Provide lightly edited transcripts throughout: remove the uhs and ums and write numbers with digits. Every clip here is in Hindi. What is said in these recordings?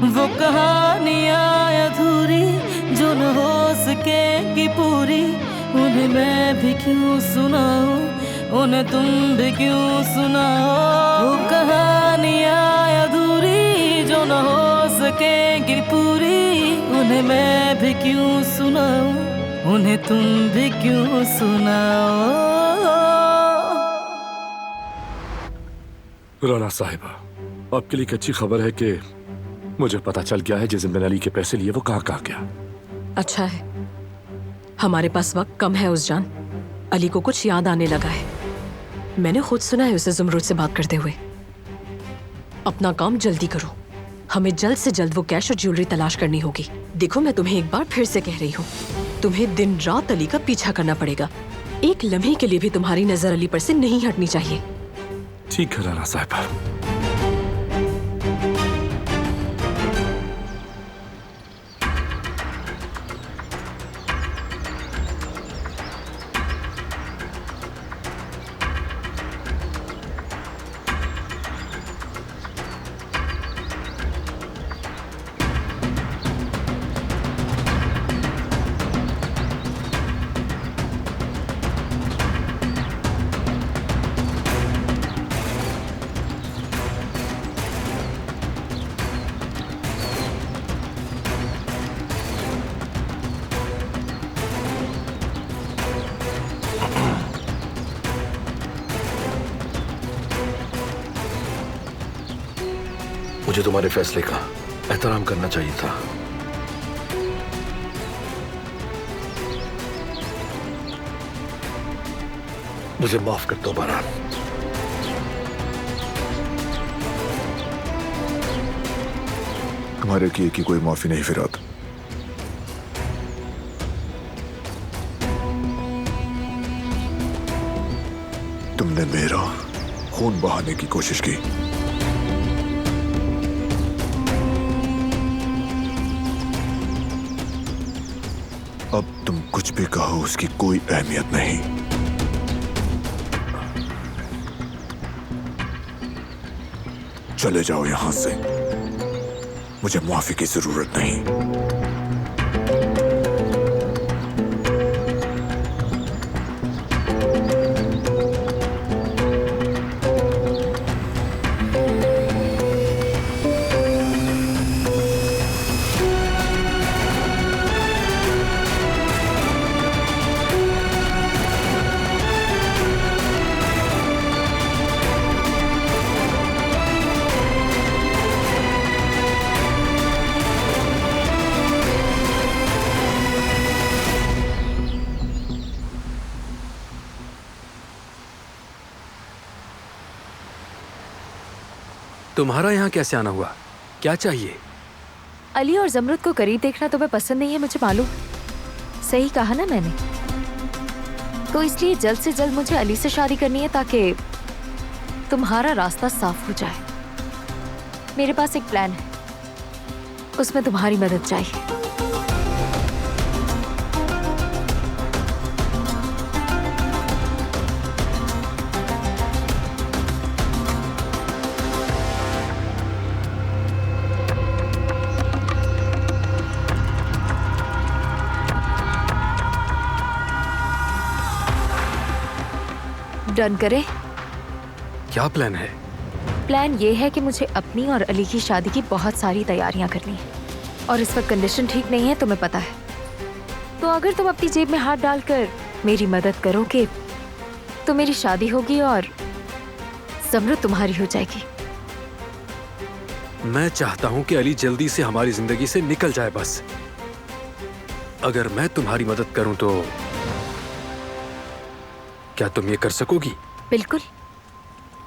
वो कहानियाँ अधूरी जो न हो सकेगी पूरी, उन्हें मैं भी क्यों सुनाऊं, उन्हें तुम भी क्यों सुनाओ। वो कहानियाँ अधूरी जो न हो सकेगी पूरी, उन्हें मैं भी क्यों सुनाऊं, उन्हें तुम भी क्यों सुनाओ। राना साहिबा, आपके लिए एक अच्छी खबर है कि मुझे पता चल गया है जिस दिन मैंने अली के पैसे लिए वो कहाँ गया। अच्छा है, हमारे पास वक्त कम है उस जान। अली को कुछ याद आने लगा है। मैंने खुद सुना है उसे ज़ुमरुद से बात करते हुए। अपना काम जल्दी करो, हमें जल्द से जल्द वो कैश और ज्वेलरी तलाश करनी होगी। देखो, मैं तुम्हें एक बार फिर से कह रही हूँ, तुम्हें दिन रात अली का पीछा करना पड़ेगा। एक लम्हे के लिए भी तुम्हारी नजर अली पर से नहीं हटनी चाहिए। ठीक है राना साहिबा। मुझे तुम्हारे फैसले का एहतराम करना चाहिए था। मुझे माफ कर दो बारान। तुम्हारे किए की कोई माफी नहीं फिराद। तुमने मेरा खून बहाने की कोशिश की। अब तुम कुछ भी कहो, उसकी कोई अहमियत नहीं। चले जाओ यहां से, मुझे माफी की जरूरत नहीं। तुम्हारा यहाँ कैसे आना हुआ? क्या चाहिए? अली और ज़मरुद को करीब देखना तुम्हें पसंद नहीं है, मुझे मालूम। सही कहा ना मैंने? तो इसलिए जल्द से जल्द मुझे अली से शादी करनी है ताकि तुम्हारा रास्ता साफ हो जाए। मेरे पास एक प्लान है, उसमें तुम्हारी मदद चाहिए। डन करें? क्या प्लान है? प्लान ये है कि मुझे अपनी और अली की शादी की बहुत सारी तैयारियां करनी है, और इस वक्त कंडीशन ठीक नहीं है, तुम्हें पता है। तो अगर तुम अपनी जेब में हाथ डालकर मेरी मदद करोगे तो मेरी शादी होगी और ज़मरुद तुम्हारी हो जाएगी। मैं चाहता हूँ कि अली जल्दी से हमारी जिंदगी से निकल जाए बस। अगर मैं तुम्हारी मदद करूँ तो क्या तुम ये कर सकोगी? बिल्कुल,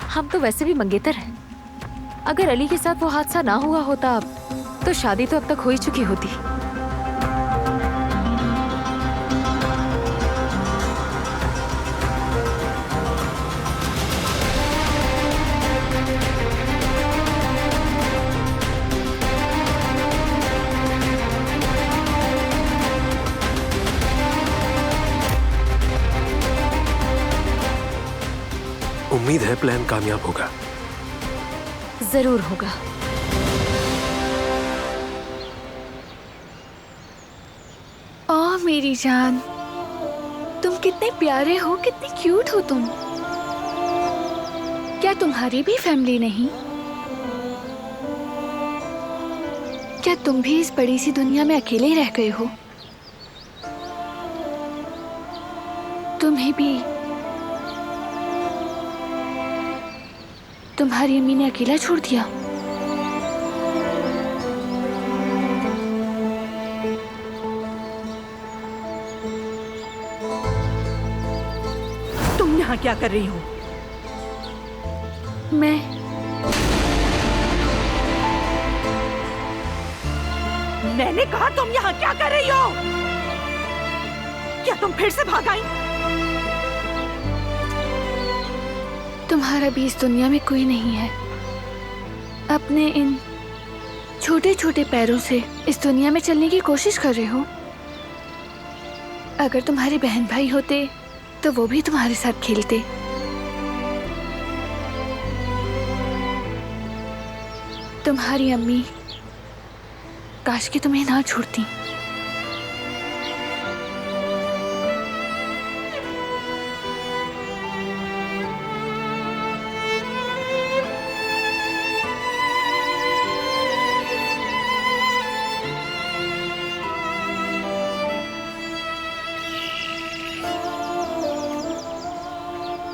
हम तो वैसे भी मंगेतर हैं। अगर अली के साथ वो हादसा ना हुआ होता तो शादी तो अब तक हो ही चुकी होती। उम्मीद है प्लान कामयाब होगा। जरूर होगा। मेरी जान, तुम कितने प्यारे हो, कितने क्यूट हो तुम। क्या तुम्हारी भी फैमिली नहीं? क्या तुम भी इस बड़ी सी दुनिया में अकेले रह गए हो? तुम्हें भी तुम्हारी अम्मी ने अकेला छोड़ दिया? तुम यहाँ क्या कर रही हो? मैंने कहा तुम यहाँ क्या कर रही हो? क्या तुम फिर से भाग आई? तुम्हारा भी इस दुनिया में कोई नहीं है। अपने इन छोटे छोटे पैरों से इस दुनिया में चलने की कोशिश कर रहे हो। अगर तुम्हारे बहन भाई होते तो वो भी तुम्हारे साथ खेलते। तुम्हारी अम्मी काश कि तुम्हें ना छोड़ती।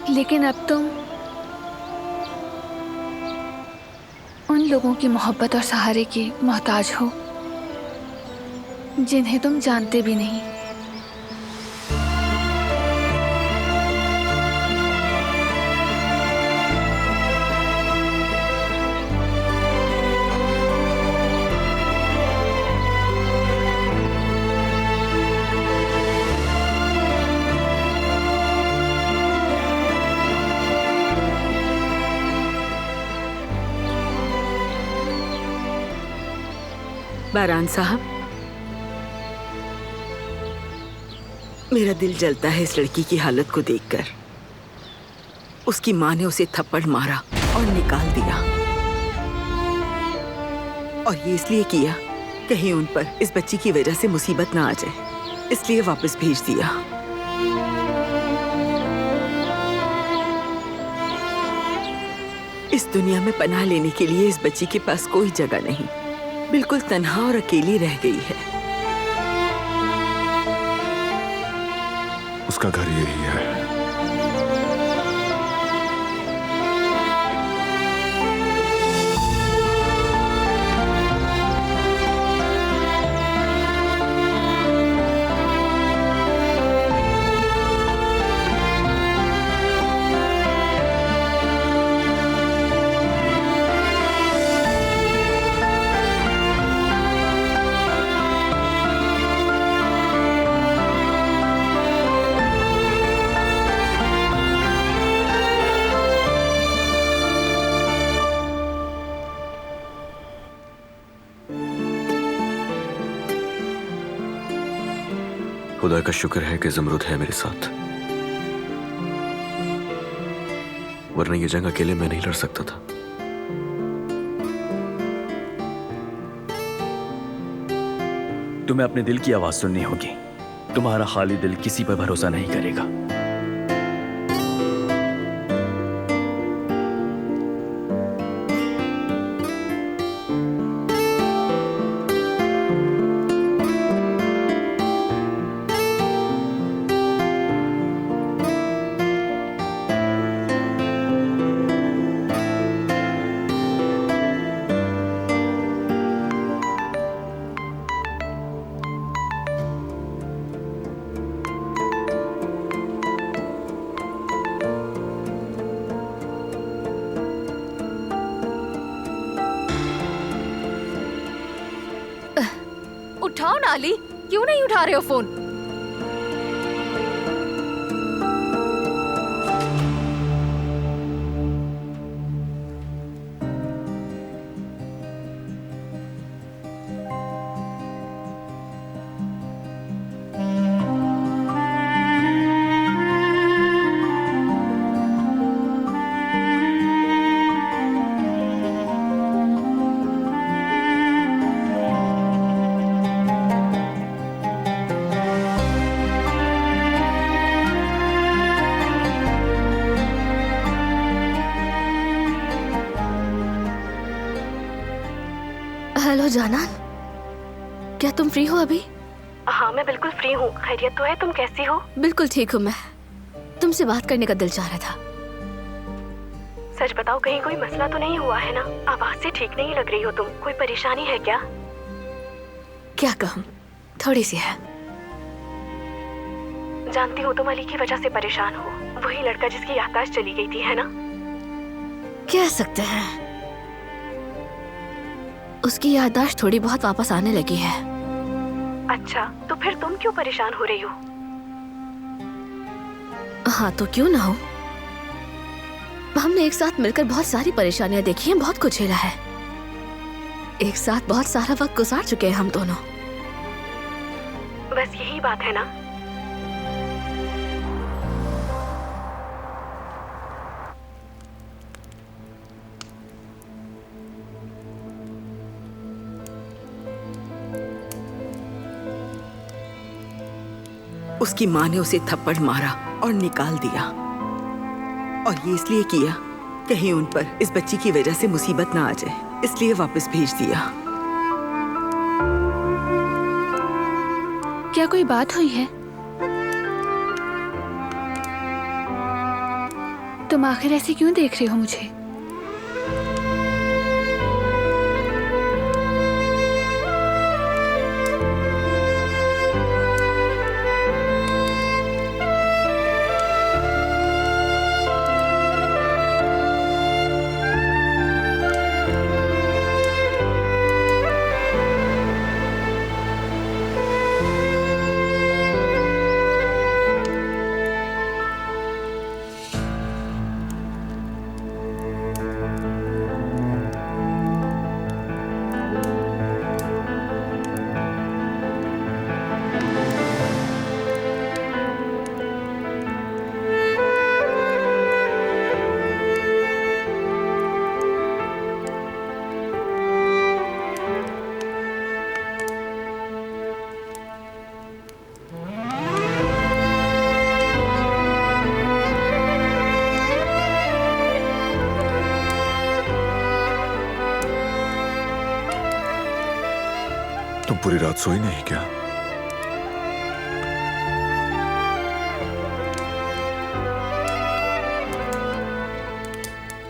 लेकिन अब तुम उन लोगों की मोहब्बत और सहारे की मोहताज हो जिन्हें तुम जानते भी नहीं। बारान साहब, मेरा दिल जलता है इस लड़की की हालत को देखकर। उसकी माँ ने उसे थप्पड़ मारा और निकाल दिया, और ये इसलिए किया कहीं उन पर इस बच्ची की वजह से मुसीबत ना आ जाए, इसलिए वापस भेज दिया। इस दुनिया में पनाह लेने के लिए इस बच्ची के पास कोई जगह नहीं, बिल्कुल तन्हा और अकेली रह गई है। उसका घर यही है। खुदा का शुक्र है कि ज़मरुद है मेरे साथ, वरना ये जंग अकेले मैं नहीं लड़ सकता था। तुम्हें अपने दिल की आवाज सुननी होगी। तुम्हारा खाली दिल किसी पर भरोसा नहीं करेगा। उठाओ ना अली, क्यों नहीं उठा रहे हो फोन? हेलो जानान, क्या तुम फ्री हो अभी? हाँ मैं बिल्कुल फ्री हूँ। खैरियत तो है? तुम कैसी हो? बिल्कुल ठीक हूँ मैं। तुमसे बात करने का दिल चाह रहा था। सच बताओ, कहीं कोई मसला तो नहीं हुआ है ना? आवाज से ठीक नहीं लग रही हो तुम। कोई परेशानी है क्या? क्या कहूँ, थोड़ी सी है। जानती हो तुम अली की वजह से परेशान हो। वही लड़का जिसकी याददाश्त चली गई थी, है ना? कह सकते हैं। उसकी याददाश्त थोड़ी बहुत वापस आने लगी है। अच्छा, तो फिर तुम क्यों परेशान हो रही हो? हाँ तो क्यों ना हो। हमने एक साथ मिलकर बहुत सारी परेशानियां देखी हैं, बहुत कुछ झेला है। एक साथ बहुत सारा वक्त गुजार चुके हैं हम दोनों। बस यही बात है ना? उसकी माँ ने उसे थप्पड़ मारा और निकाल दिया, और ये इसलिए किया कहीं उन पर इस बच्ची की वजह से मुसीबत ना आ जाए, इसलिए वापस भेज दिया। क्या कोई बात हुई है? तुम आखिर ऐसे क्यों देख रहे हो मुझे? तुम पूरी रात सोई नहीं क्या?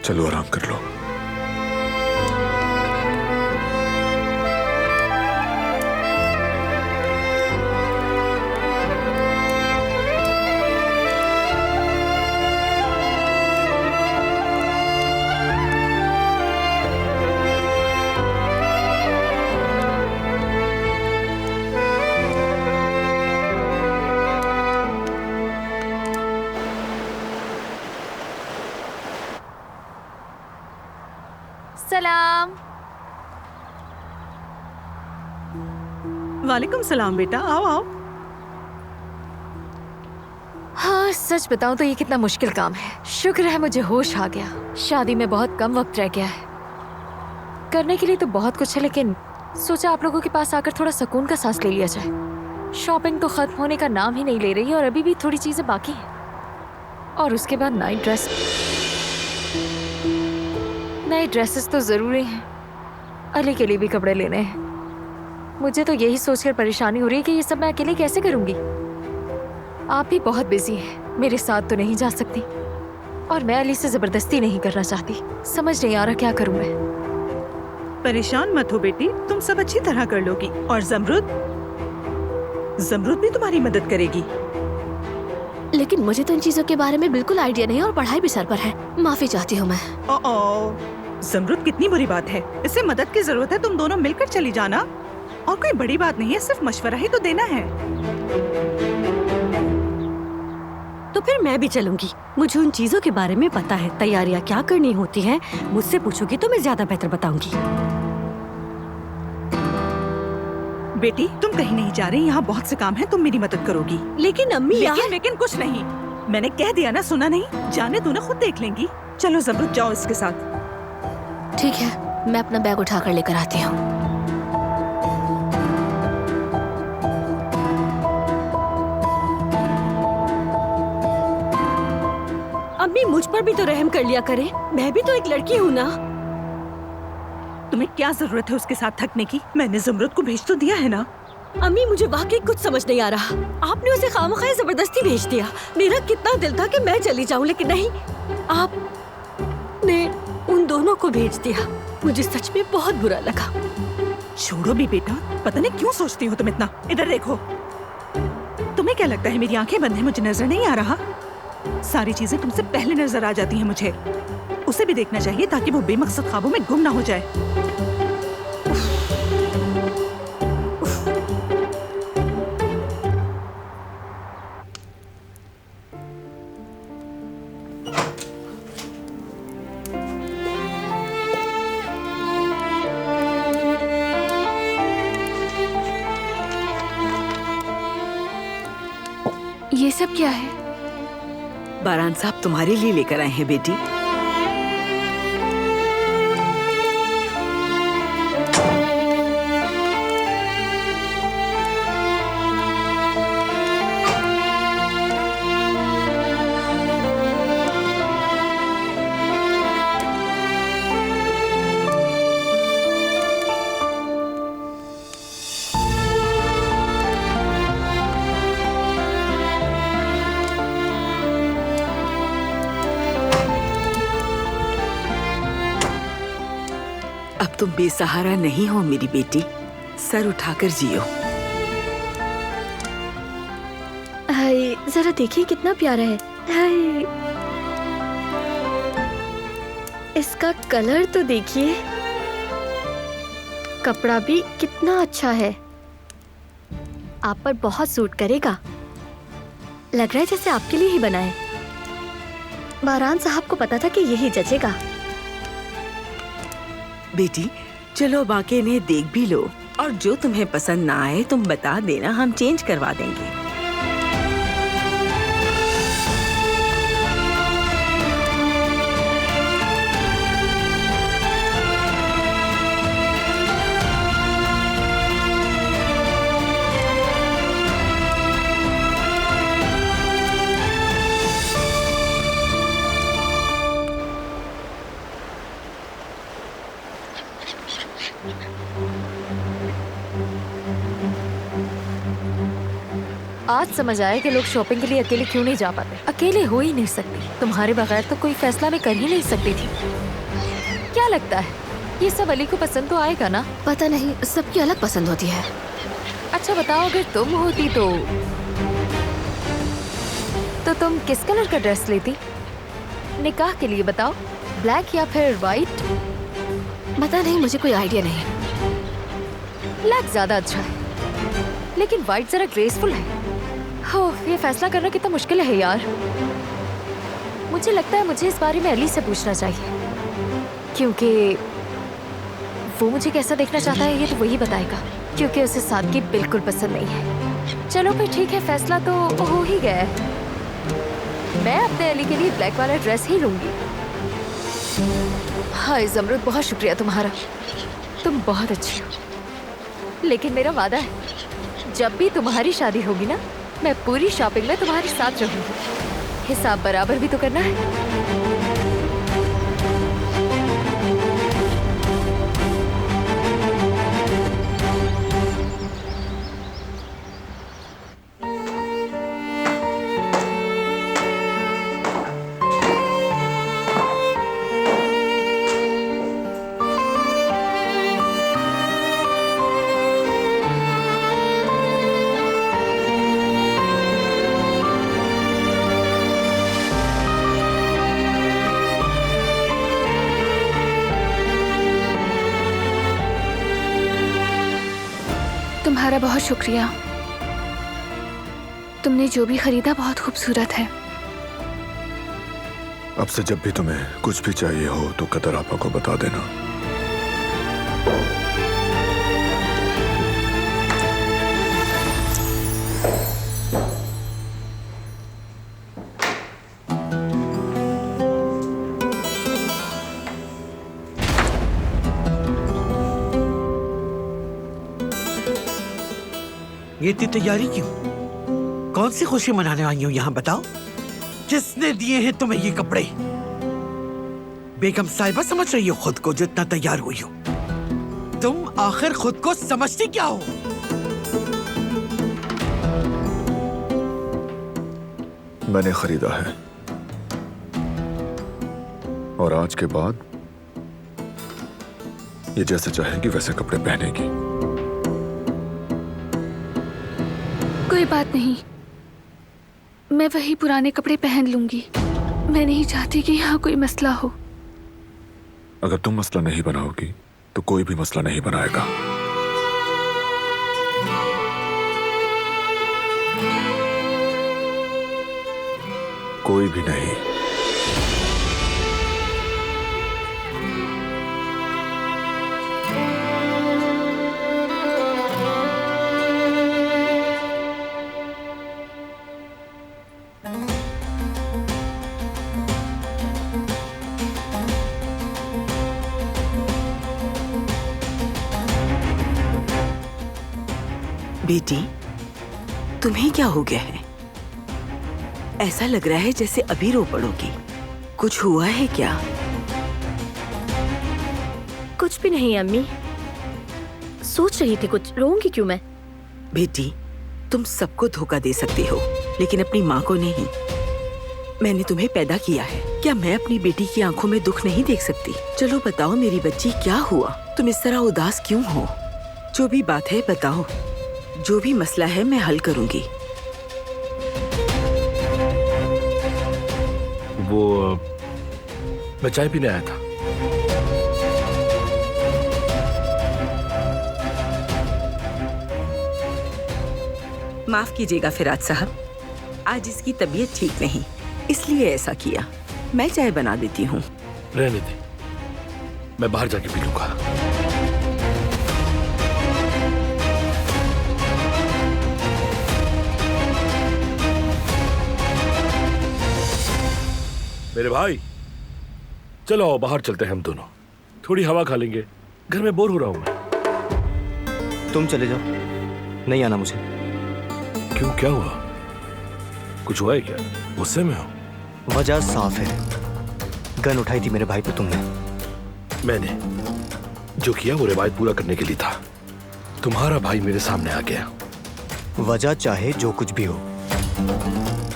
चलो आराम कर लो। सलाम। वालेकुम सलाम बेटा, आओ आओ। हाँ सच बताऊं तो ये कितना मुश्किल काम है। शुक्र है मुझे होश आ गया। शादी में बहुत कम वक्त रह गया है। करने के लिए तो बहुत कुछ है, लेकिन सोचा आप लोगों के पास आकर थोड़ा सुकून का सांस ले लिया जाए। शॉपिंग तो खत्म होने का नाम ही नहीं ले रही और अभी भी थोड़ी चीजें बाकी हैं। और उसके बाद नाइट ड्रेस। नए ड्रेसेस तो जरूरी हैं। अली के लिए भी कपड़े लेने हैं। मुझे तो यही सोचकर परेशानी हो रही है कि ये सब मैं अकेले कैसे करूंगी। आप भी बहुत बिजी हैं, मेरे साथ तो नहीं जा सकती, और मैं अली से जबरदस्ती नहीं करना चाहती। समझ नहीं आ रहा क्या करूं मैं। परेशान मत हो बेटी, तुम सब अच्छी तरह कर लोगी। और जमरुद भी तुम्हारी मदद करेगी। लेकिन मुझे तो इन चीजों के बारे में बिल्कुल आइडिया नहीं है और पढ़ाई भी सर पर है। माफी चाहती हूँ मैं। जमरुद कितनी बुरी बात है, इससे मदद की जरूरत है। तुम दोनों मिलकर चली जाना, और कोई बड़ी बात नहीं है, सिर्फ मशवरा ही तो देना है। तो फिर मैं भी चलूंगी। मुझे उन चीजों के बारे में पता है, तैयारियां क्या करनी होती हैं। मुझसे पूछोगी तो मैं ज्यादा बेहतर बताऊंगी। बेटी तुम कहीं नहीं जा रही, यहाँ बहुत से काम है, तुम मेरी मदद करोगी। लेकिन अम्मी लेकिन कुछ नहीं। मैंने कह दिया ना, सुना नहीं? जाने दो ना, खुद देख लेंगी। चलो जमरुद जाओ इसके साथ। ठीक है, मैं अपना बैग उठा कर लेकर आती हूँ। अम्मी मुझ पर भी तो रहम कर लिया करें, मैं भी तो एक लड़की हूँ ना। तुम्हें क्या जरूरत है उसके साथ थकने की? मैंने जमरुद को भेज तो दिया है ना। अम्मी मुझे वाकई कुछ समझ नहीं आ रहा। आपने उसे खामखाए जबरदस्ती भेज दिया। मेरा कितना दिल था कि मैं चली जाऊं, लेकिन नहीं, आपने उन दोनों को भेज दिया। मुझे सच में बहुत बुरा लगा। छोड़ो भी बेटा, पता नहीं क्यों सोचती हो तुम इतना। इधर देखो, तुम्हें क्या लगता है मेरी आंखें बंद हैं, मुझे नजर नहीं आ रहा? सारी चीजें तुमसे पहले नजर आ जाती हैं मुझे। उसे भी देखना चाहिए ताकि वो बेमकसद ख्वाबों में गुम ना हो जाए। ये सब क्या है? बारान साहब तुम्हारे लिए लेकर आए हैं बेटी। अब तुम बेसहारा नहीं हो मेरी बेटी, सर उठाकर जियो। हाय, जरा देखिए कितना प्यारा है। हाय, इसका कलर तो देखिए, कपड़ा भी कितना अच्छा है। आप पर बहुत सूट करेगा। लग रहा है जैसे आपके लिए ही बना है। बारान साहब को पता था कि यही जचेगा। बेटी चलो बाकी इन्हें देख भी लो, और जो तुम्हें पसंद ना आए तुम बता देना, हम चेंज करवा देंगे। आज समझ आया कि लोग शॉपिंग के लिए अकेले क्यों नहीं जा पाते। अकेले हो ही नहीं सकती, तुम्हारे बगैर तो कोई फैसला मैं कर ही नहीं सकती थी। क्या लगता है ये सब अली को पसंद तो आएगा ना? पता नहीं, सबकी अलग पसंद होती है। अच्छा बताओ, अगर तुम होती तो तुम किस कलर का ड्रेस लेती निकाह के लिए? बताओ, ब्लैक या फिर व्हाइट? पता नहीं, मुझे कोई आइडिया नहीं। ब्लैक ज्यादा अच्छा है, लेकिन व्हाइट जरा ग्रेसफुल है। हो, ये फैसला करना कितना मुश्किल है यार। मुझे लगता है मुझे इस बारे में अली से पूछना चाहिए, क्योंकि वो मुझे कैसा देखना चाहता है ये तो वही बताएगा। क्योंकि उसे सादगी बिल्कुल पसंद नहीं है। चलो फिर ठीक है, फैसला तो हो ही गया है। मैं अपने अली के लिए ब्लैक वाला ड्रेस ही लूंगी। हाय ज़मरुद, बहुत शुक्रिया तुम्हारा, तुम बहुत अच्छी हो। लेकिन मेरा वादा है, जब भी तुम्हारी शादी होगी ना, मैं पूरी शॉपिंग में तुम्हारे साथ रहूंगी। हिसाब बराबर भी तो करना है। तुम्हारा बहुत शुक्रिया। तुमने जो भी खरीदा बहुत खूबसूरत है। अब से जब भी तुम्हें कुछ भी चाहिए हो तो कदर आपा को बता देना। ये इतनी तैयारी क्यों? कौन सी खुशी मनाने आई हो यहाँ, बताओ? किसने दिए हैं तुम्हें ये कपड़े? बेगम साहिबा समझ रही हो खुद को जो इतना तैयार हुई हो? तुम आखिर खुद को समझती क्या हो? मैंने खरीदा है और आज के बाद ये जैसे चाहेगी वैसे कपड़े पहनेगी। कोई बात नहीं, मैं वही पुराने कपड़े पहन लूंगी। मैं नहीं चाहती कि यहाँ कोई मसला हो। अगर तुम मसला नहीं बनाओगी तो कोई भी मसला नहीं बनाएगा। कोई भी नहीं। बेटी, तुम्हें क्या हो गया है? ऐसा लग रहा है जैसे अभी रो पड़ोगी। कुछ हुआ है क्या? कुछ भी नहीं अम्मी, सोच रही थी कुछ। रोऊंगी क्यों मैं? बेटी, तुम सबको धोखा दे सकती हो लेकिन अपनी माँ को नहीं। मैंने तुम्हें पैदा किया है, क्या मैं अपनी बेटी की आंखों में दुख नहीं देख सकती? चलो बताओ मेरी बच्ची, क्या हुआ? तुम इस तरह उदास क्यों हो? जो भी बात है बताओ, जो भी मसला है मैं हल करूंगी। वो मैं चाय पीने आया था। माफ कीजिएगा फिराज साहब, आज इसकी तबीयत ठीक नहीं, इसलिए ऐसा किया। मैं चाय बना देती हूँ। रहने दे, मैं बाहर जाके पी लूंगा। मेरे भाई, चलो आओ बाहर चलते हैं हम दोनों, थोड़ी हवा खा लेंगे। घर में बोर हो रहा हूं मैं। तुम चले जाओ, नहीं आना मुझे। क्यों, क्या हुआ? कुछ हुआ है क्या? गुस्से में हो? वजह साफ है, गन उठाई थी मेरे भाई पे तुमने। मैंने जो किया वो रिवायत पूरा करने के लिए था। तुम्हारा भाई मेरे सामने आ गया। वजह चाहे जो कुछ भी हो,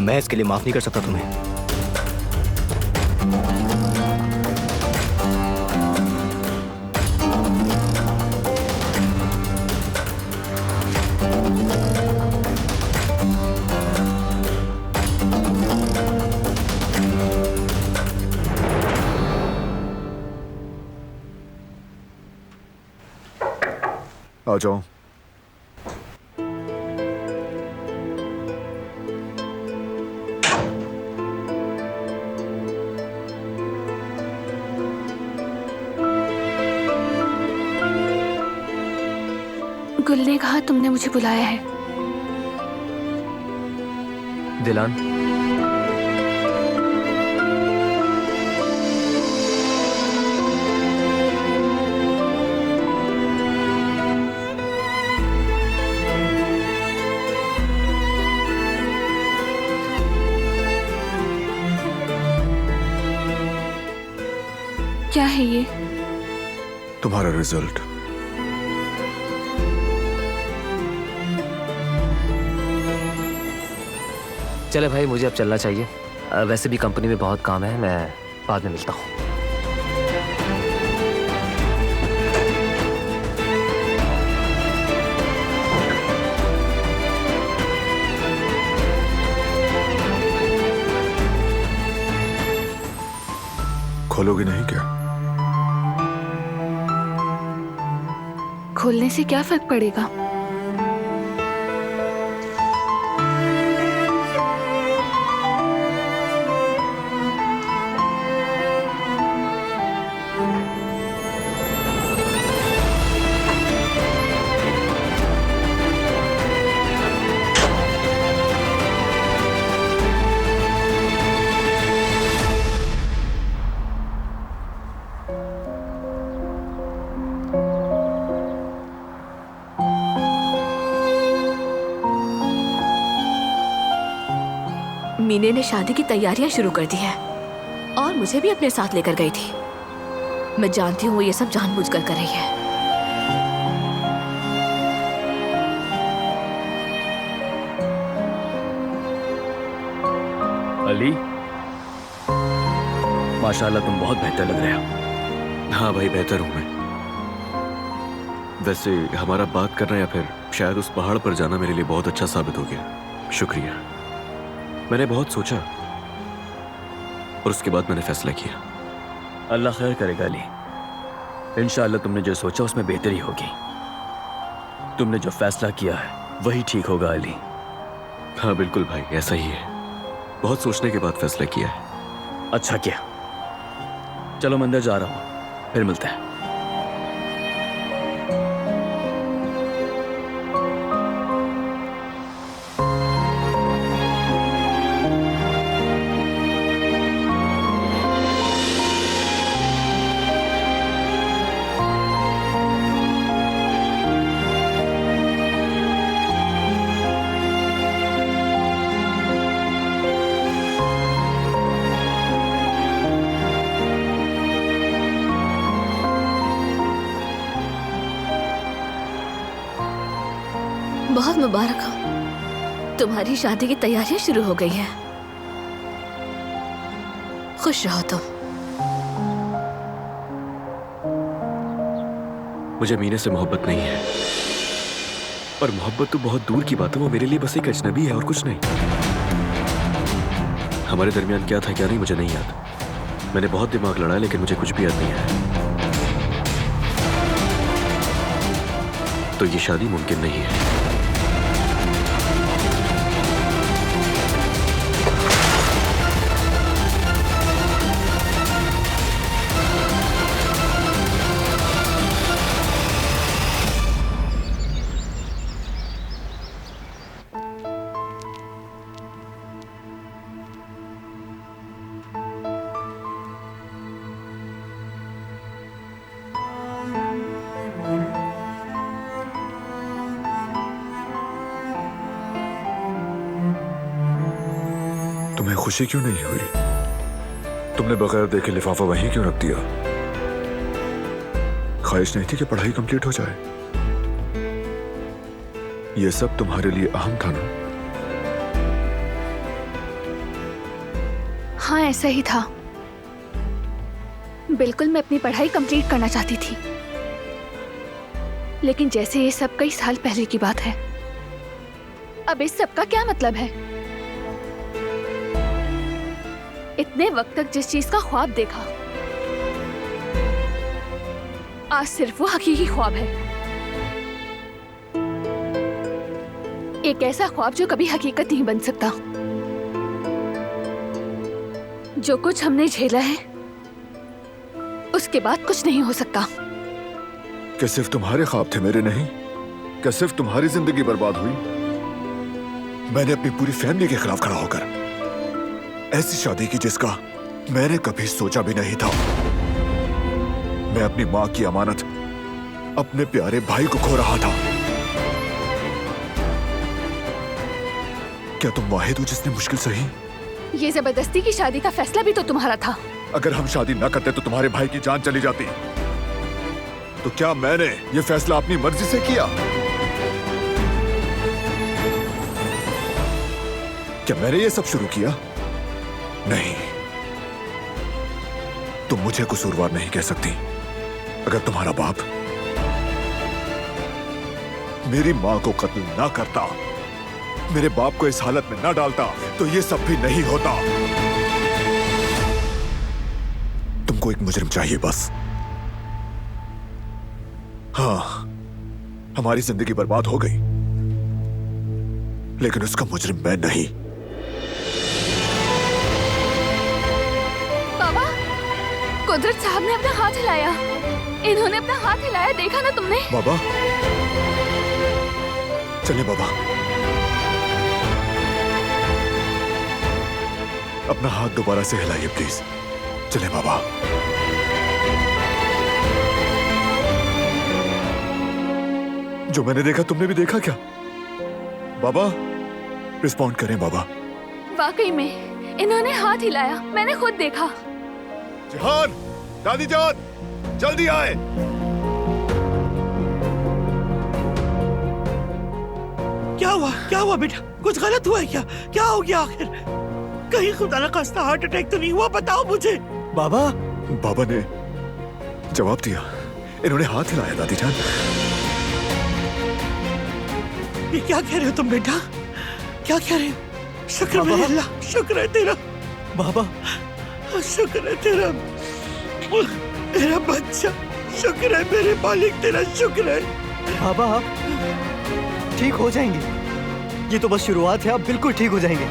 मैं इसके लिए माफ नहीं कर सकता तुम्हें। आ जाओ। गुल ने कहा तुमने मुझे बुलाया है। दिलान, क्या है ये? तुम्हारा रिजल्ट। चले भाई, मुझे अब चलना चाहिए। वैसे भी कंपनी में बहुत काम है, मैं बाद में मिलता हूँ। खोलोगी नहीं क्या? खोलने से क्या फर्क पड़ेगा? मीने ने शादी की तैयारियां शुरू कर दी हैं और मुझे भी अपने साथ लेकर गई थी। मैं जानती हूँ वो ये सब जानबूझकर कर रही है। अली, माशाल्लाह तुम बहुत बेहतर लग रहे हो। हाँ भाई, बेहतर हूं मैं। वैसे हमारा बात करना या फिर शायद उस पहाड़ पर जाना मेरे लिए बहुत अच्छा साबित हो गया। शुक्रिया। मैंने बहुत सोचा और उसके बाद मैंने फैसला किया। अल्लाह खैर करेगा अली। इंशाअल्लाह तुमने जो सोचा उसमें बेहतरी होगी। तुमने जो फैसला किया है वही ठीक होगा अली। हाँ बिल्कुल भाई, ऐसा ही है। बहुत सोचने के बाद फैसला किया है। अच्छा किया। चलो मैं अंदर जा रहा हूँ, फिर मिलते हैं। बहुत मुबारक हो, तुम्हारी शादी की तैयारियां शुरू हो गई हैं। खुश रहो तुम। मुझे मीना से मोहब्बत नहीं है, और मोहब्बत तो बहुत दूर की बात है। वो मेरे लिए बस एक अजनबी है और कुछ नहीं। हमारे दरमियान क्या था क्या नहीं मुझे नहीं याद। मैंने बहुत दिमाग लड़ाया लेकिन मुझे कुछ भी याद नहीं आया। तो ये शादी मुमकिन नहीं है। तुम्हें खुशी क्यों नहीं हुई? तुमने बगैर देखे लिफाफा वहीं क्यों रख दिया? ख्वाहिश नहीं थी कि पढ़ाई कंप्लीट हो जाए? यह सब तुम्हारे लिए अहम था ना? हाँ, ऐसा ही था। बिल्कुल मैं अपनी पढ़ाई कंप्लीट करना चाहती थी, लेकिन जैसे ये सब कई साल पहले की बात है, अब इस सब का क्या मतलब है? इतने वक्त तक जिस चीज का ख्वाब देखा, आज सिर्फ वो हकीकी ख्वाब है। एक ऐसा ख्वाब जो कभी हकीकत नहीं बन सकता। जो कुछ हमने झेला है उसके बाद कुछ नहीं हो सकता। क्या सिर्फ तुम्हारे ख्वाब थे, मेरे नहीं? क्या सिर्फ तुम्हारी जिंदगी बर्बाद हुई? मैंने अपनी पूरी फैमिली के खिलाफ खड़ा होकर ऐसी शादी की जिसका मैंने कभी सोचा भी नहीं था। मैं अपनी माँ की अमानत, अपने प्यारे भाई को खो रहा था। क्या तुम वाहिद हो जिसने मुश्किल सही? ये जबरदस्ती की शादी का फैसला भी तो तुम्हारा था। अगर हम शादी ना करते तो तुम्हारे भाई की जान चली जाती। तो क्या मैंने ये फैसला अपनी मर्जी से किया? क्या मैंने ये सब शुरू किया? नहीं, तुम मुझे कसूरवार नहीं कह सकती। अगर तुम्हारा बाप मेरी मां को कत्ल ना करता, मेरे बाप को इस हालत में ना डालता, तो ये सब भी नहीं होता। तुमको एक मुजरिम चाहिए बस। हाँ, हमारी जिंदगी बर्बाद हो गई, लेकिन उसका मुजरिम मैं नहीं। कुदरत साहब ने अपना हाथ हिलाया। इन्होंने अपना हाथ हिलाया, देखा ना तुमने? बाबा, चले बाबा। अपना हाथ दोबारा से हिलाइए प्लीज। चले बाबा। जो मैंने देखा तुमने भी देखा क्या? बाबा, रिस्पॉन्ड करें बाबा। वाकई में इन्होंने हाथ हिलाया, मैंने खुद देखा। जिहान, दादी जान, जल्दी आए। क्या हुआ? क्या हुआ बेटा? कुछ गलत हुआ है क्या? क्या हो गया आखिर? कहीं खुदा न खास्ता हार्ट अटैक तो नहीं हुआ? बताओ मुझे। बाबा बाबा ने जवाब दिया। इन्होंने हाथ हिलाया दादी जान। ये क्या कह रहे हो तुम बेटा? क्या कह रहे हो? शुक्र है अल्लाह, शुक्र है तेरा बाबा, शुक्र है तेरा मेरा बच्चा, शुक्र है मेरे मालिक, तेरा शुक्र है। बाबा आप ठीक हो जाएंगे। ये तो बस शुरुआत है, आप बिल्कुल ठीक हो जाएंगे।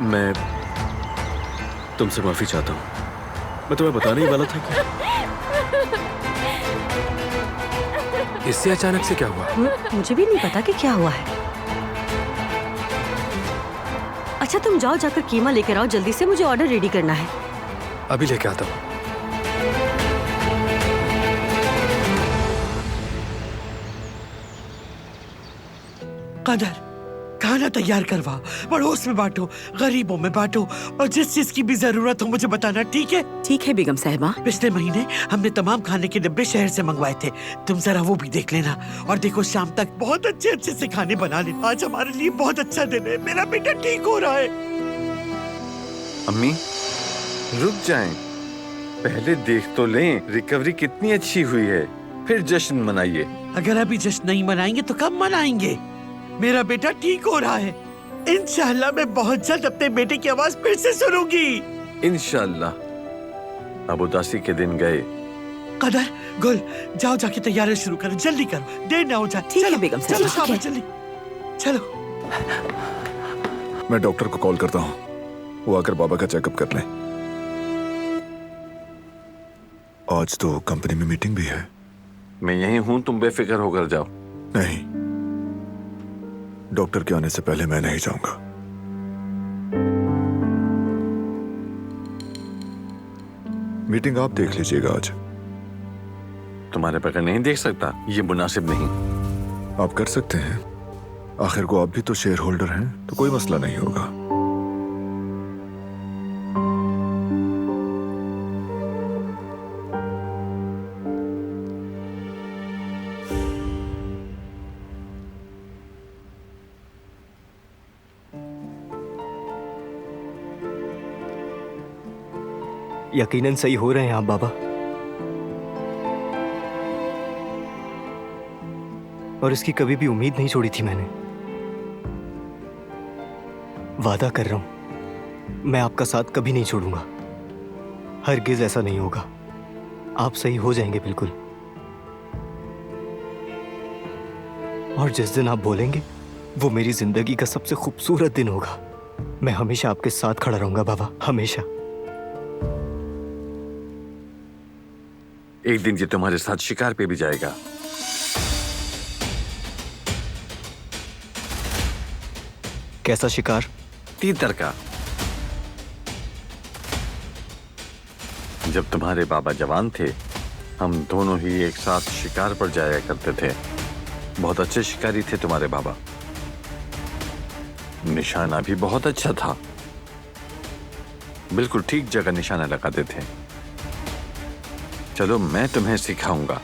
मैं तुमसे माफी चाहता हूँ। मैं तुम्हें बताने ही वाला था कि इससे अचानक से क्या हुआ? मुझे भी नहीं पता कि क्या हुआ है। अच्छा तुम जाओ, जाकर कीमा लेकर आओ जल्दी से, मुझे ऑर्डर रेडी करना है। अभी लेके आता हूँ। कदर, खाना तैयार करवा, पड़ोस में बांटो, गरीबों में बांटो, और जिस चीज की भी जरूरत हो मुझे बताना, ठीक है? ठीक है बेगम साहिबा। पिछले महीने हमने तमाम खाने के डिब्बे शहर से मंगवाए थे, तुम जरा वो भी देख लेना। और देखो शाम तक बहुत अच्छे अच्छे से खाने बना लेना। आज हमारे लिए बहुत अच्छा दिन है, मेरा बेटा ठीक हो रहा है। अम्मी रुक जाएं, पहले देख तो लें रिकवरी कितनी अच्छी हुई है, फिर जश्न मनाइए। अगर अभी जश्न नहीं मनाएंगे तो कब मनाएंगे? मेरा बेटा ठीक हो रहा है, इंशाल्लाह मैं बहुत जल्द अपने बेटे की आवाज फिर से सुनूंगी। इंशाल्लाह। अब उदासी के दिन गए। कदर, गुल, जाओ जाके तैयारी शुरू करो, जल्दी करो, देर ना हो जाए। ठीक है बेगम साहब। चलो शाबाश, जल्दी चलो। मैं डॉक्टर को कॉल करता हूँ, वो आकर बाबा का चेकअप कर लें। आज तो कंपनी में मीटिंग भी है। मैं यहीं हूँ, तुम बेफिक्र होकर जाओ। नहीं, डॉक्टर के आने से पहले मैं नहीं जाऊंगा। मीटिंग आप देख लीजिएगा आज। तुम्हारे बगैर नहीं देख सकता, ये मुनासिब नहीं। आप कर सकते हैं, आखिर को आप भी तो शेयर होल्डर हैं, तो कोई मसला नहीं होगा। यकीनन सही हो रहे हैं आप बाबा, और इसकी कभी भी उम्मीद नहीं छोड़ी थी मैंने। वादा कर रहा हूं, मैं आपका साथ कभी नहीं छोड़ूंगा। हरगिज ऐसा नहीं होगा, आप सही हो जाएंगे बिल्कुल। और जिस दिन आप बोलेंगे वो मेरी जिंदगी का सबसे खूबसूरत दिन होगा। मैं हमेशा आपके साथ खड़ा रहूंगा बाबा, हमेशा। एक दिन ये तुम्हारे साथ शिकार पे भी जाएगा। कैसा शिकार? तीतर का। जब तुम्हारे बाबा जवान थे, हम दोनों ही एक साथ शिकार पर जाया करते थे। बहुत अच्छे शिकारी थे तुम्हारे बाबा, निशाना भी बहुत अच्छा था, बिल्कुल ठीक जगह निशाना लगाते थे। चलो मैं तुम्हें सिखाऊंगा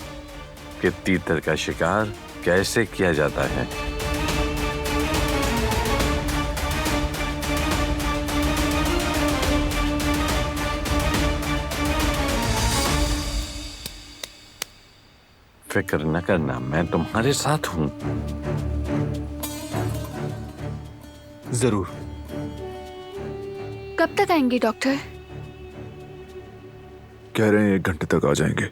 कि तीतर का शिकार कैसे किया जाता है। फिक्र न करना, मैं तुम्हारे साथ हूं। जरूर। कब तक आएंगे डॉक्टर? कह रहे हैं 1 घंटे तक आ जाएंगे।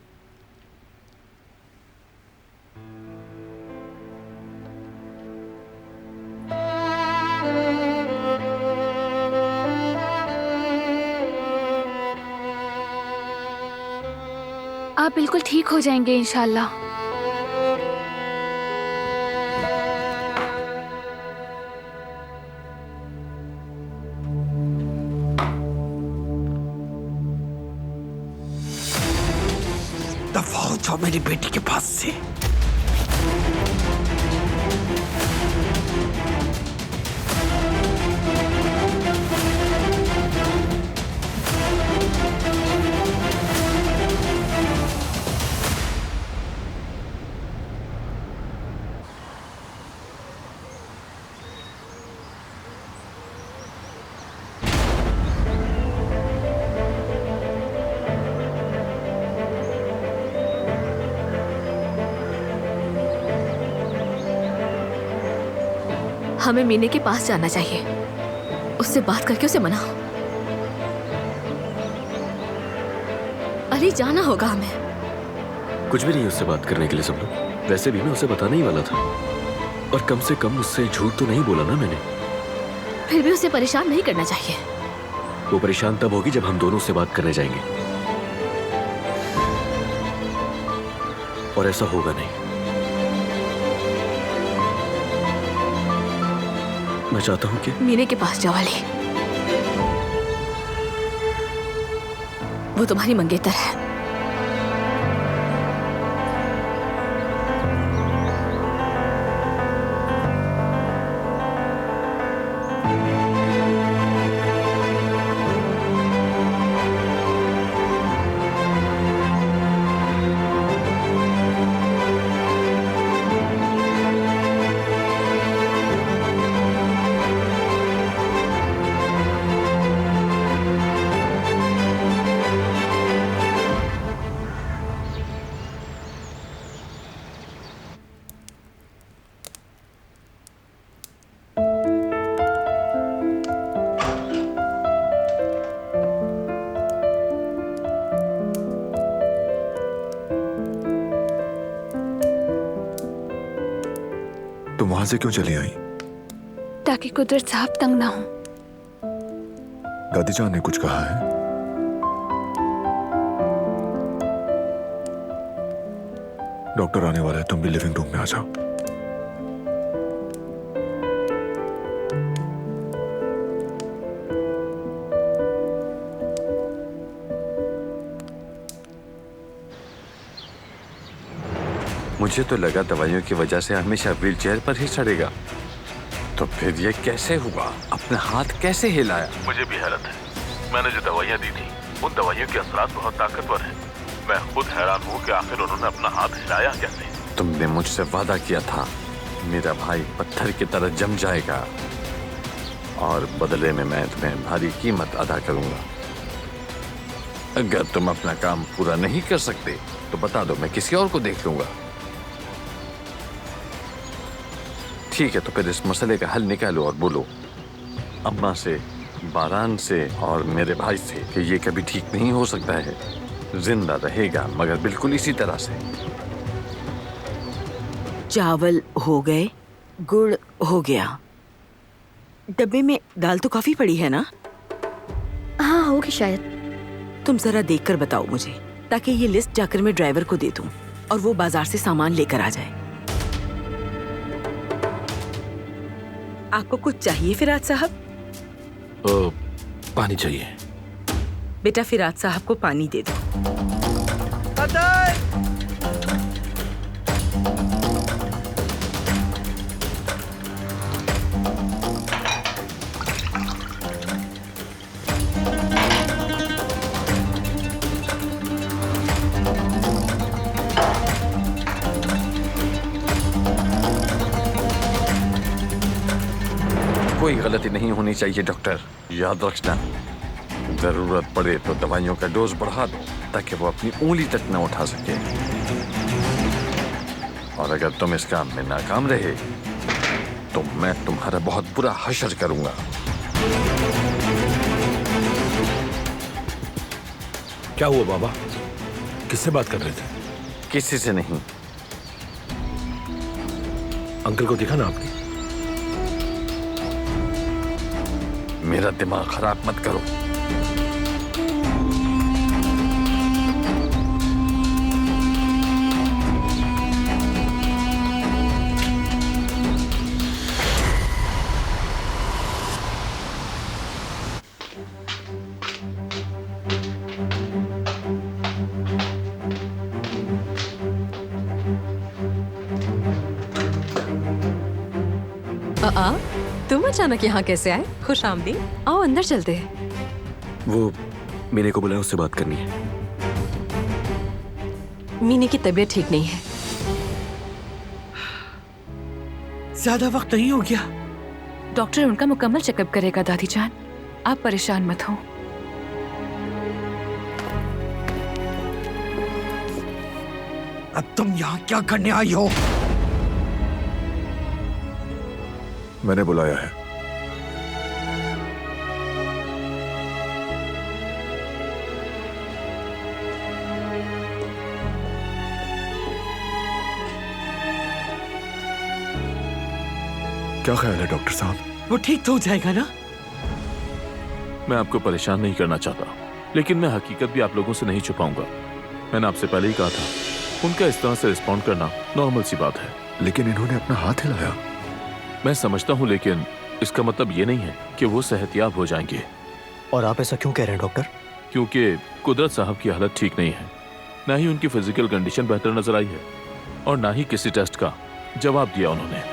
आप बिल्कुल ठीक हो जाएंगे इंशाल्लाह। मेरी बेटी के पास से। हमें मीने के पास जाना चाहिए, उससे बात करके उसे मनाओ। अली, जाना होगा हमें। कुछ भी नहीं उससे बात करने के लिए सब लोग। वैसे भी मैं उसे बताने ही वाला था, और कम से कम उससे झूठ तो नहीं बोला ना मैंने। फिर भी उसे परेशान नहीं करना चाहिए। वो परेशान तब होगी जब हम दोनों उससे बात करने जाएंगे, और ऐसा होगा नहीं। मैं चाहता हूं कि मीने के पास जाओ अली, वो तुम्हारी मंगेतर है। तुम वहां से क्यों चली आई? ताकि कुदरत साहब तंग ना हो। दादी जान ने कुछ कहा है? डॉक्टर आने वाला है, तुम भी लिविंग रूम में आ जाओ। मुझे तो लगा दवाइयों की वजह से हमेशा व्हीलचेयर पर ही चढ़ेगा, तो फिर ये कैसे हुआ? अपना हाथ कैसे हिलाया? मुझे भी हैरत है। मैंने जो दवाइयाँ दी थी, उन दवाइयों के असरात बहुत ताकतवर हैं। मैं खुद हैरान हूँ कि आखिर उन्होंने अपना हाथ हिलाया कैसे। तुमने मुझसे वादा किया था मेरा भाई पत्थर की तरह जम जाएगा, और बदले में मैं तुम्हें भारी कीमत अदा करूंगा। अगर तुम अपना काम पूरा नहीं कर सकते तो बता दो, मैं किसी और को देख लूंगा। ठीक है, तो फिर इस मसले का हल निकालो और बोलो अम्मा से, बारान से और मेरे भाई से कि ये कभी ठीक नहीं हो सकता है। जिंदा रहेगा मगर बिल्कुल इसी तरह से। चावल हो गए, गुड़ हो गया, डब्बे में दाल तो काफी पड़ी है ना? हाँ होगी शायद। तुम जरा देखकर बताओ मुझे, ताकि ये लिस्ट जाकर मैं ड्राइवर को दे दूं और वो बाजार से सामान लेकर आ जाए। आपको कुछ चाहिए फिराद साहब? पानी चाहिए। बेटा फिराद साहब को पानी दे दो। कोई गलती नहीं होनी चाहिए डॉक्टर, याद रखना। जरूरत पड़े तो दवाइयों का डोज बढ़ा दो ताकि वो अपनी उंगली तक न उठा सके। और अगर तुम इस काम में नाकाम रहे तो मैं तुम्हारा बहुत बुरा हशर करूंगा। क्या हुआ बाबा? किससे बात कर रहे थे? किसी से नहीं। अंकल को देखा ना आपने? मेरा दिमाग खराब मत करो। तुम अचानक यहाँ कैसे आए? खुश आमदीद। आओ अंदर चलते हैं। वो मीने को बुलाया, उससे बात करनी है। मीने की तबीयत ठीक नहीं है। ज्यादा वक्त नहीं हो गया। डॉक्टर उनका मुकम्मल चेकअप करेगा दादी जान, आप परेशान मत हो। अब तुम यहाँ क्या करने आई हो? मैंने बुलाया है। क्या ख्याल है डॉक्टर साहब? वो ठीक तो हो जाएगा ना? मैं आपको परेशान नहीं करना चाहता, लेकिन मैं हकीकत भी आप लोगों से नहीं छुपाऊंगा। मैंने आपसे पहले ही कहा था, उनका इस तरह से रिस्पॉन्ड करना नॉर्मल सी बात है। लेकिन इन्होंने अपना हाथ हिलाया। मैं समझता हूँ, लेकिन इसका मतलब ये नहीं है कि वो सेहतयाब हो जाएंगे। और आप ऐसा क्यों कह रहे हैं डॉक्टर? क्योंकि कुदरत साहब की हालत ठीक नहीं है, ना ही उनकी फिजिकल कंडीशन बेहतर नजर आई है और ना ही किसी टेस्ट का जवाब दिया उन्होंने।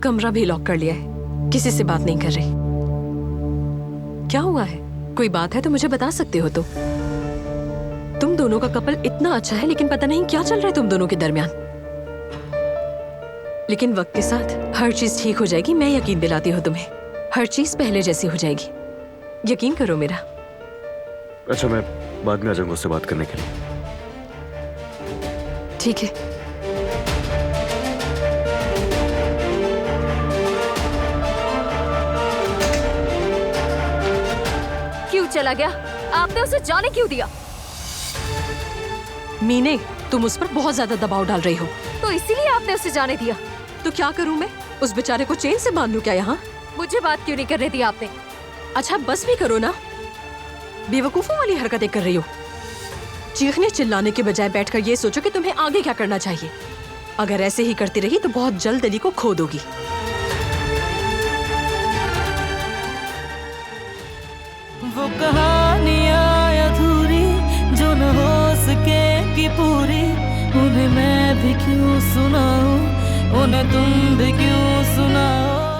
कमरा भी लॉक कर लिया है, किसी से बात नहीं कर रही। क्या हुआ है? कोई बात है तो मुझे बता सकते हो। तुम दोनों का कपल इतना अच्छा है, लेकिन पता नहीं क्या चल रहा है तुम दोनों के दरमियान। लेकिन वक्त के साथ हर चीज ठीक हो जाएगी, मैं यकीन दिलाती हूँ तुम्हें। हर चीज पहले जैसी हो जाएगी, यकीन करो मेरा। अच्छा, मैं बाद में आ जाऊंगा उससे बात करने के लिए। ठीक है। चला गया? आपने उसे जाने क्यों दिया? मीने, तुम उस पर बहुत ज्यादा दबाव डाल रही हो। तो इसीलिए आपने उसे जाने दिया? तो क्या करूं मैं? उस बेचारे को चेन से बांध लूं क्या यहाँ? मुझे बात क्यों नहीं करने दी आपने? अच्छा बस भी करो ना, बेवकूफों वाली हरकतें कर रही हो। चीखने चिल्लाने के बजाय बैठकर ये सोचो कि तुम्हें आगे क्या करना चाहिए। अगर ऐसे ही करती रही तो बहुत जल्द अली को खो दोगी। वो कहानियाँ अधूरी जो न हो सके कि पूरी, उन्हें मैं भी क्यों सुनाऊं, उन्हें तुम भी क्यों सुनाओ।